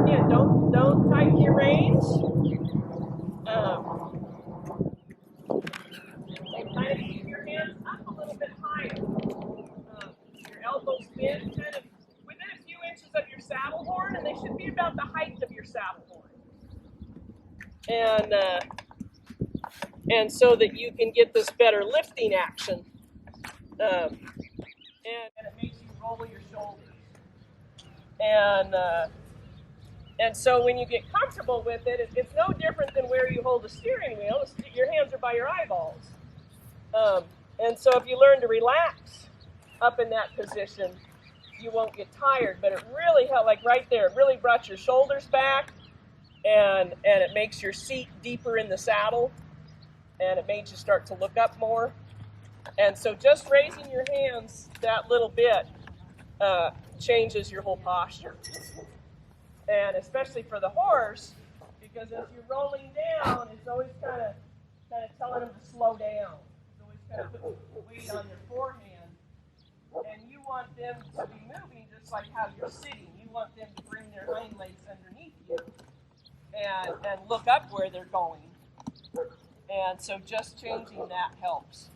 again, don't tighten your reins. And kind of keep your hands up a little bit higher. Your elbows bend kind of within a few inches of your saddle horn, and they should be about the height of your saddle horn. And so that you can get this better lifting action. And it makes you roll your shoulders. And so when you get comfortable with it, it's no different than where you hold the steering wheel. Your hands are by your eyeballs. And so if you learn to relax up in that position, you won't get tired. But it really helps, like right there, it really brought your shoulders back, and it makes your seat deeper in the saddle, and it made you start to look up more. And so just raising your hands that little bit changes your whole posture. And especially for the horse, because as you're rolling down, it's always kind of telling them to slow down. It's always kind of putting weight on their forehand. And you want them to be moving just like how you're sitting. You want them to bring their hind legs underneath you and look up where they're going. And so just changing that helps.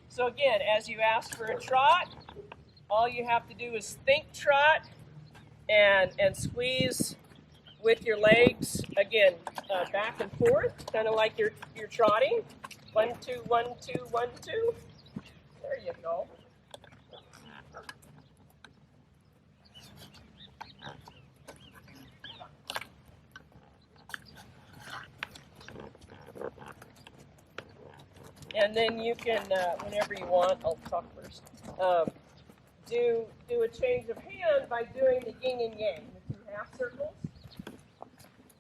So again, as you ask for a trot, all you have to do is think trot and squeeze with your legs, again, back and forth, kind of like you're trotting. 1, 2, 1, 2, 1, 2. There you go. And then you can, whenever you want, I'll talk first, do a change of hand by doing the yin and yang, the 2 half circles.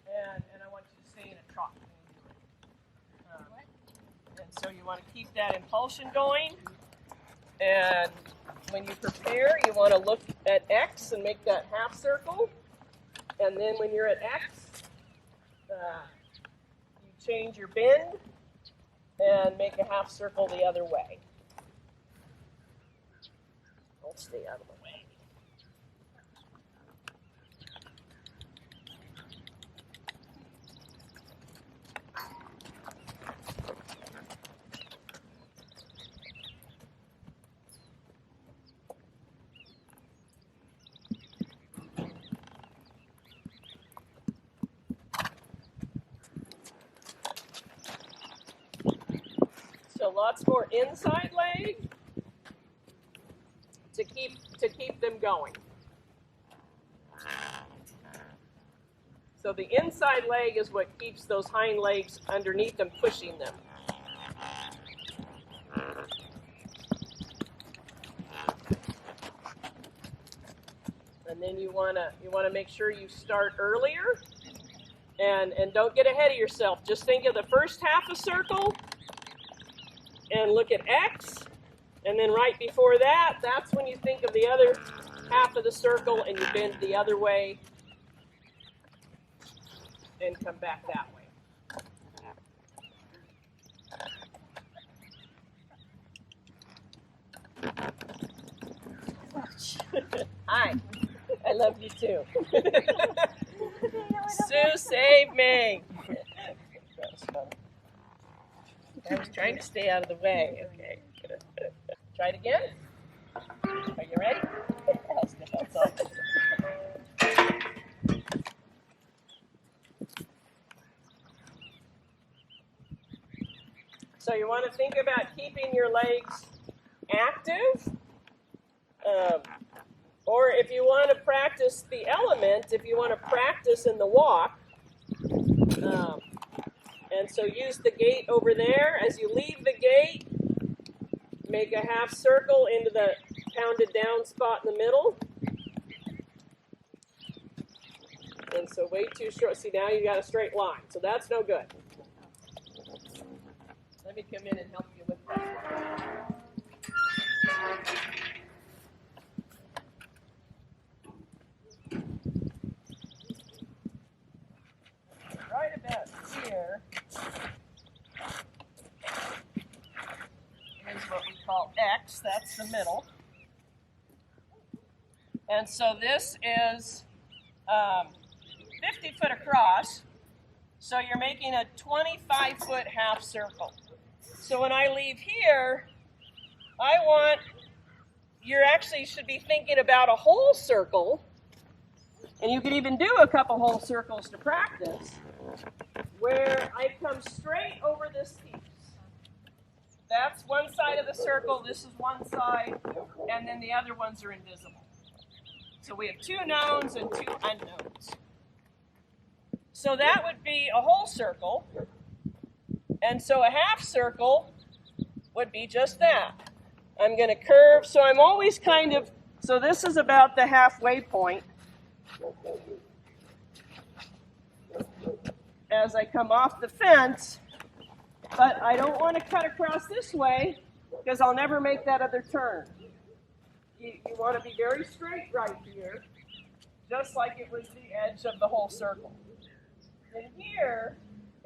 And I want you to stay in a trot. And so you want to keep that impulsion going. And when you prepare, you want to look at X and make that half circle. And then when you're at X, you change your bend and make a half circle the other way. I'll stay out of the way. So lots more inside leg to keep them going. So the inside leg is what keeps those hind legs underneath them, pushing them. And then you wanna make sure you start earlier, and don't get ahead of yourself. Just think of the first half a circle, and look at X. And then right before that, that's when you think of the other half of the circle and you bend the other way and come back that way. Hi, I love you too. Sue, save me. I was trying to stay out of the way. Okay. Try it again. Are you ready? That's all. So you want to think about keeping your legs active. Or if you want to practice the element, if you want to practice in the walk, and so use the gate over there. As you leave the gate, make a half circle into the pounded down spot in the middle. And so way too short. See, now you got a straight line. So that's no good. Let me come in and help you with that. Right about here is what we call X. That's the middle. And so this 50 foot across. So you're making a 25 foot half circle. So when I leave here, you actually should be thinking about a whole circle. And you can even do a couple whole circles to practice, where I come straight over this piece. That's one side of the circle, this is one side, and then the other ones are invisible. So we have 2 knowns and 2 unknowns. So that would be a whole circle. And so a half circle would be just that. I'm going to curve, so I'm always so this is about the halfway point. As I come off the fence, but I don't want to cut across this way because I'll never make that other turn. You want to be very straight right here, just like it was the edge of the whole circle. And here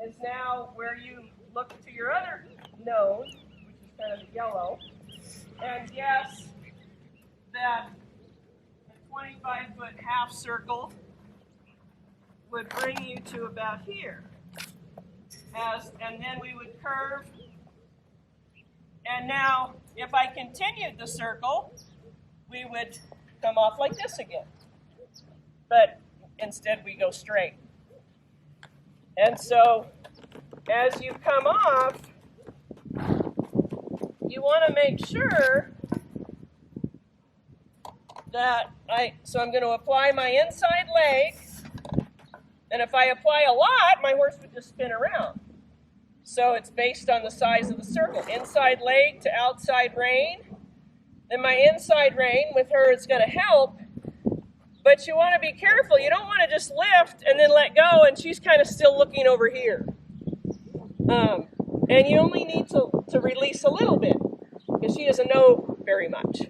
is now where you look to your other node, which is kind of yellow, and guess that a 25 foot half circle would bring you to about here. And then we would curve. And now, if I continued the circle, we would come off like this again. But instead, we go straight. And so, as you come off, you want to make sure that so I'm going to apply my inside leg. And if I apply a lot, my horse would just spin around. So it's based on the size of the circle. Inside leg to outside rein. Then my inside rein with her is going to help. But you want to be careful. You don't want to just lift and then let go and she's kind of still looking over here. And you only need to release a little bit because she doesn't know very much.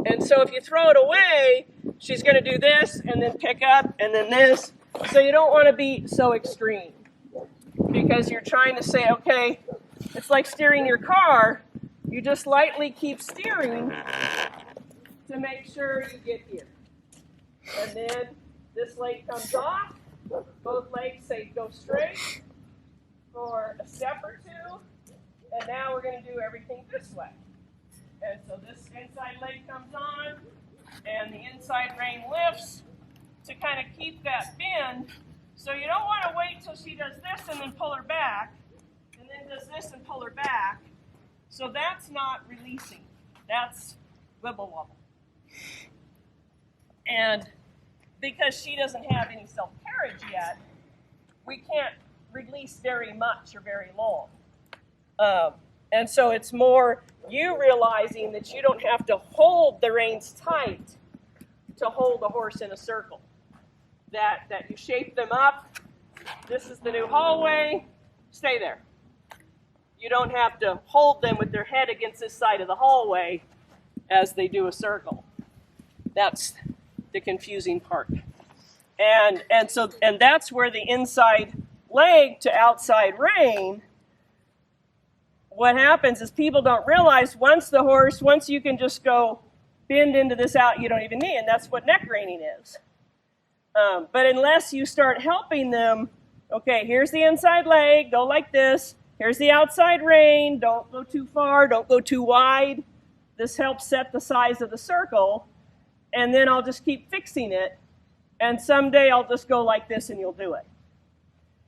And so if you throw it away, she's going to do this and then pick up and then this. So you don't want to be so extreme because you're trying to say, okay, it's like steering your car. You just lightly keep steering to make sure you get here. And then this leg comes off. Both legs say go straight for a step or two. And now we're going to do everything this way. And so this inside leg comes on. And the inside rein lifts to kind of keep that bend. So you don't want to wait till she does this and then pull her back, and then does this and pull her back. So that's not releasing. That's wibble wobble. And because she doesn't have any self-carriage yet, we can't release very much or very long. And so it's more you realizing that you don't have to hold the reins tight to hold the horse in a circle. That you shape them up. This is the new hallway. Stay there. You don't have to hold them with their head against this side of the hallway as they do a circle. That's the confusing part. And that's where the inside leg to outside rein, what happens is people don't realize once you can just go bend into this out, you don't even need, and that's what neck reining is. But unless you start helping them, okay, here's the inside leg, go like this. Here's the outside rein, don't go too far, don't go too wide. This helps set the size of the circle. And then I'll just keep fixing it. And someday I'll just go like this and you'll do it.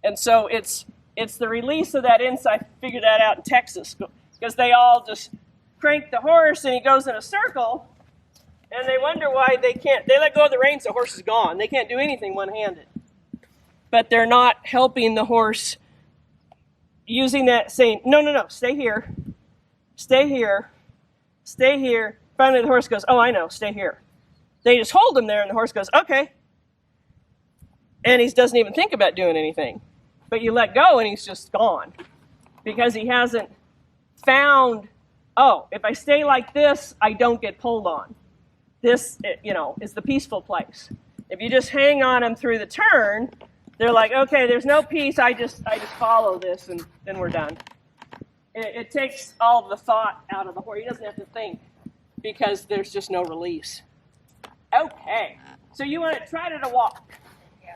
And so it's the release of that inside. I figured that out in Texas because they all just crank the horse and he goes in a circle. And they wonder why they let go of the reins, the horse is gone. They can't do anything one-handed. But they're not helping the horse using that, saying, no, stay here. Stay here. Stay here. Finally the horse goes, oh, I know, stay here. They just hold him there and the horse goes, okay. And he doesn't even think about doing anything. But you let go and he's just gone. Because he hasn't found, if I stay like this, I don't get pulled on. This, is the peaceful place. If you just hang on them through the turn, they're like, okay, there's no peace. I just follow this, and then we're done. It takes all the thought out of the horse. He doesn't have to think because there's just no release. Okay, so you want to try to walk. Yeah.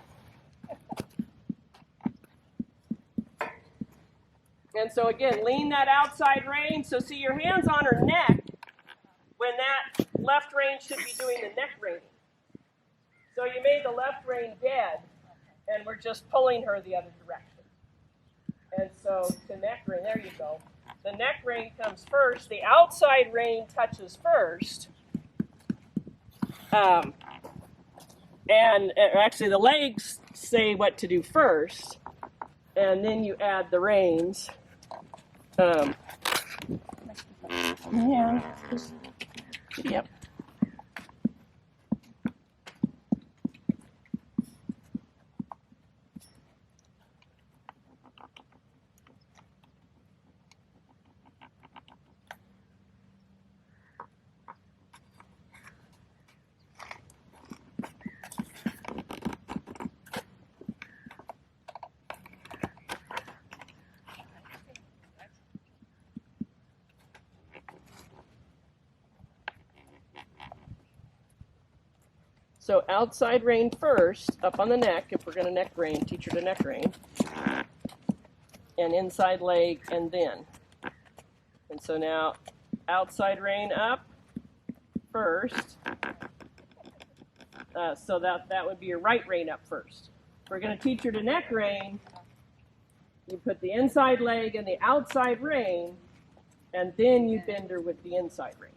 And so again, lean that outside rein. So see your hands on her neck when that left rein should be doing the neck reining. So you made the left rein dead, and we're just pulling her the other direction. And so to neck rein, there you go. The neck rein comes first. The outside rein touches first. And actually the legs say what to do first. And then you add the reins. Yeah. Yep. So outside rein first, up on the neck, if we're going to neck rein, teach her to neck rein. And inside leg, and then. And so now, outside rein up first. So that would be your right rein up first. If we're going to teach her to neck rein, you put the inside leg and the outside rein, and then you bend her with the inside rein.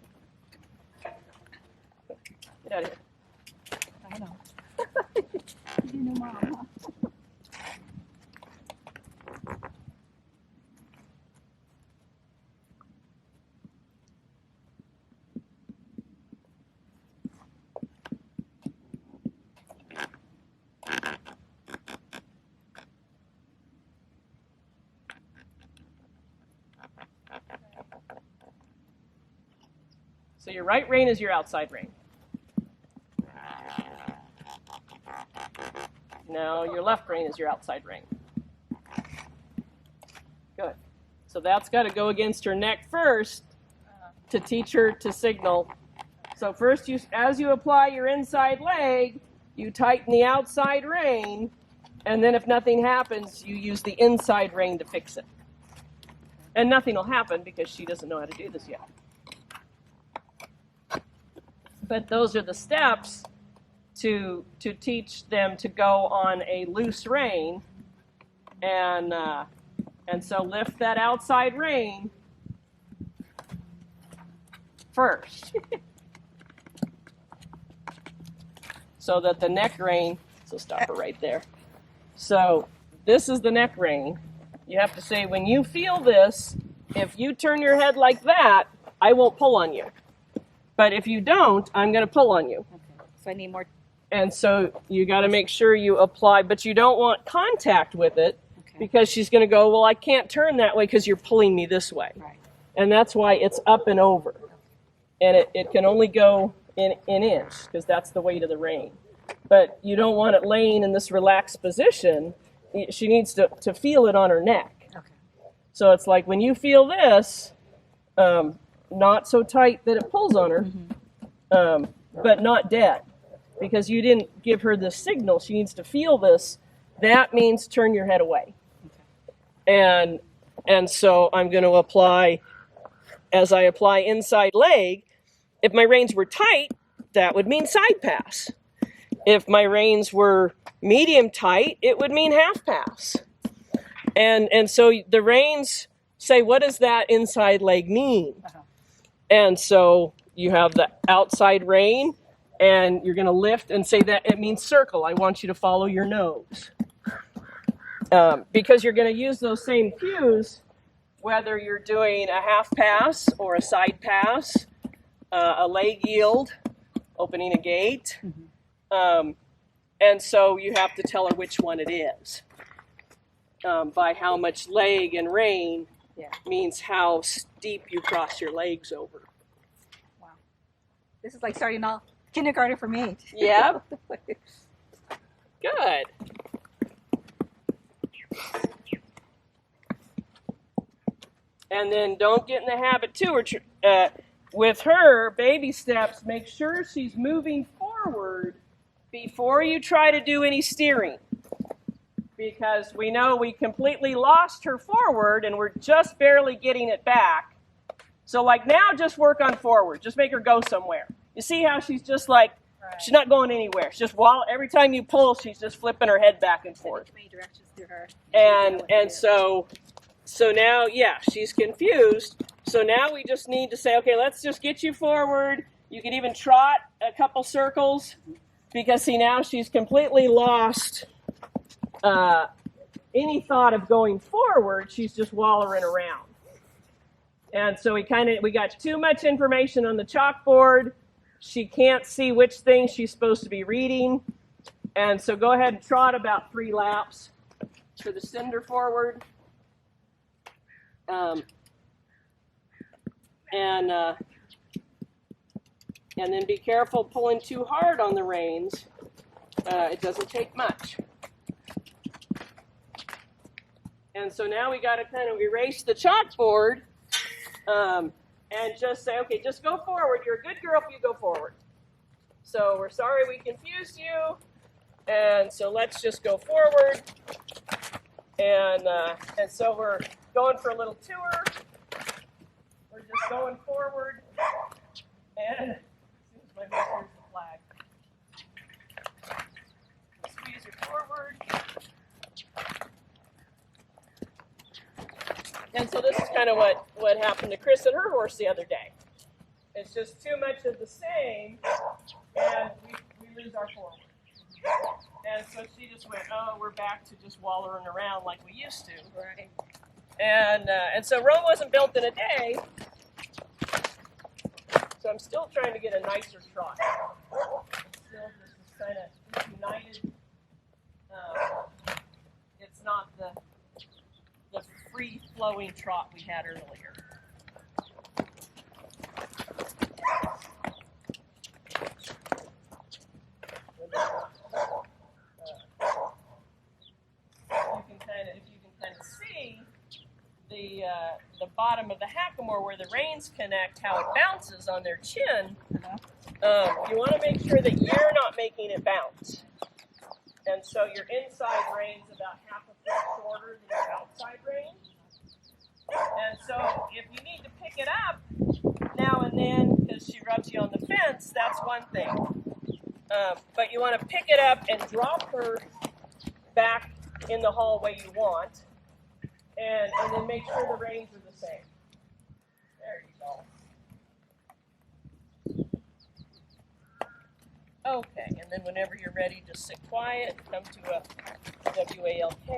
Get out of here. I know. You know, Mom. Huh? So your right rein is your outside rein. Now your left rein is your outside rein. Good. So that's got to go against her neck first to teach her to signal. So first, as you apply your inside leg, you tighten the outside rein, and then if nothing happens, you use the inside rein to fix it. And nothing will happen because she doesn't know how to do this yet. But those are the steps to teach them to go on a loose rein, and so lift that outside rein first, so that the neck rein. So stop her right there. So this is the neck rein. You have to say, when you feel this, if you turn your head like that, I won't pull on you. But if you don't, I'm going to pull on you. Okay. So I need more. And so you got to make sure you apply, but you don't want contact with it, Okay. because she's going to go, well, I can't turn that way because you're pulling me this way. Right. And that's why it's up and over. And it can only go in inch because that's the weight of the rein. But you don't want it laying in this relaxed position. She needs to feel it on her neck. Okay. So it's like when you feel this, not so tight that it pulls on her, but not dead, because you didn't give her the signal. She needs to feel this. That means turn your head away. Okay. And so I'm going to apply, as I apply inside leg, if my reins were tight, that would mean side pass. If my reins were medium tight, it would mean half pass. And so the reins say, what does that inside leg mean? Uh-huh. And so you have the outside rein, and you're going to lift and say that it means circle. I want you to follow your nose. Because you're going to use those same cues, whether you're doing a half pass or a side pass, a leg yield, opening a gate. And so you have to tell her which one it is. By how much leg and rein means how steep you cross your legs over. Wow. This is like starting off kindergarten for me. Yep. Good. And then don't get in the habit too, with her, baby steps, make sure she's moving forward before you try to do any steering. because we know we completely lost her forward and we're just barely getting it back. So like now just work on forward. Just make her go somewhere. You see how she's just like, she's not going anywhere. She's just every time you pull, she's just flipping her head back and forth. Many directions through her. And so now, yeah, she's confused. So now we just need to say, okay, let's just get you forward. You can even trot a couple circles because see now she's completely lost any thought of going forward. She's just wallowing around. And so we got too much information on the chalkboard. She can't see which thing she's supposed to be reading. And so go ahead and trot about 3 laps for the cinder forward. And then be careful pulling too hard on the reins. It doesn't take much. And so now we got to kind of erase the chalkboard and just say, okay, just go forward. You're a good girl if you go forward. So we're sorry we confused you. And so let's just go forward. And so we're going for a little tour. We're just going forward. And as soon as my here's the flag. Squeeze her forward. And so this is kind of what happened to Chris and her horse the other day. It's just too much of the same, and we lose our forward. And so she just went, oh, we're back to just wallowing around like we used to. Right. And so Rome wasn't built in a day. So I'm still trying to get a nicer trot. It's still just kind of united. It's not the free-flowing trot we had earlier. If you can kind of see the bottom of the hackamore where the reins connect, how it bounces on their chin, you want to make sure that you're not making it bounce. And so your inside rein is about half a foot shorter than your outside rein. And so if you need to pick it up now and then because she rubs you on the fence, that's one thing. But you want to pick it up and drop her back in the hallway you want. And then make sure the reins are the same. There you go. Okay, and then whenever you're ready, just sit quiet, come to a WALK.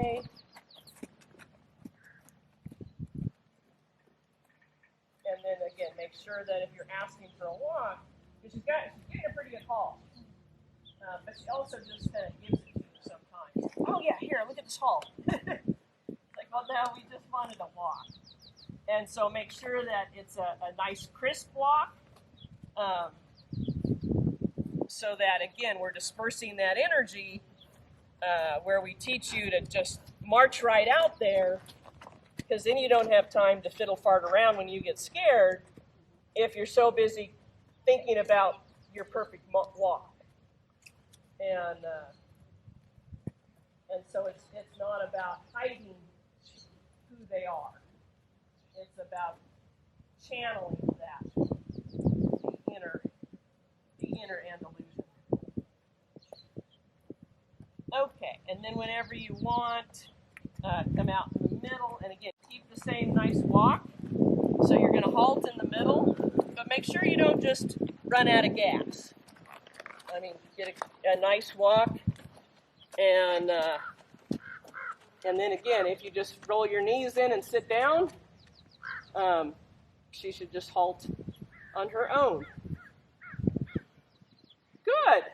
And then again, make sure that if you're asking for a walk, because she's getting a pretty good haul. But she also just kind of gives it to you sometimes. Oh yeah, here, look at this haul. Like, well, no, we just wanted a walk. And so make sure that it's a nice crisp walk. So that, again, we're dispersing that energy where we teach you to just march right out there, because then you don't have time to fiddle fart around when you get scared if you're so busy thinking about your perfect walk. And so it's not about hiding who they are. It's about channeling that, the inner Andalusian. Okay, and then whenever you want, come out in the middle, and again, keep the same nice walk. So you're going to halt in the middle, but make sure you don't just run out of gas. I mean, get a nice walk, and then again, if you just roll your knees in and sit down, she should just halt on her own. Good.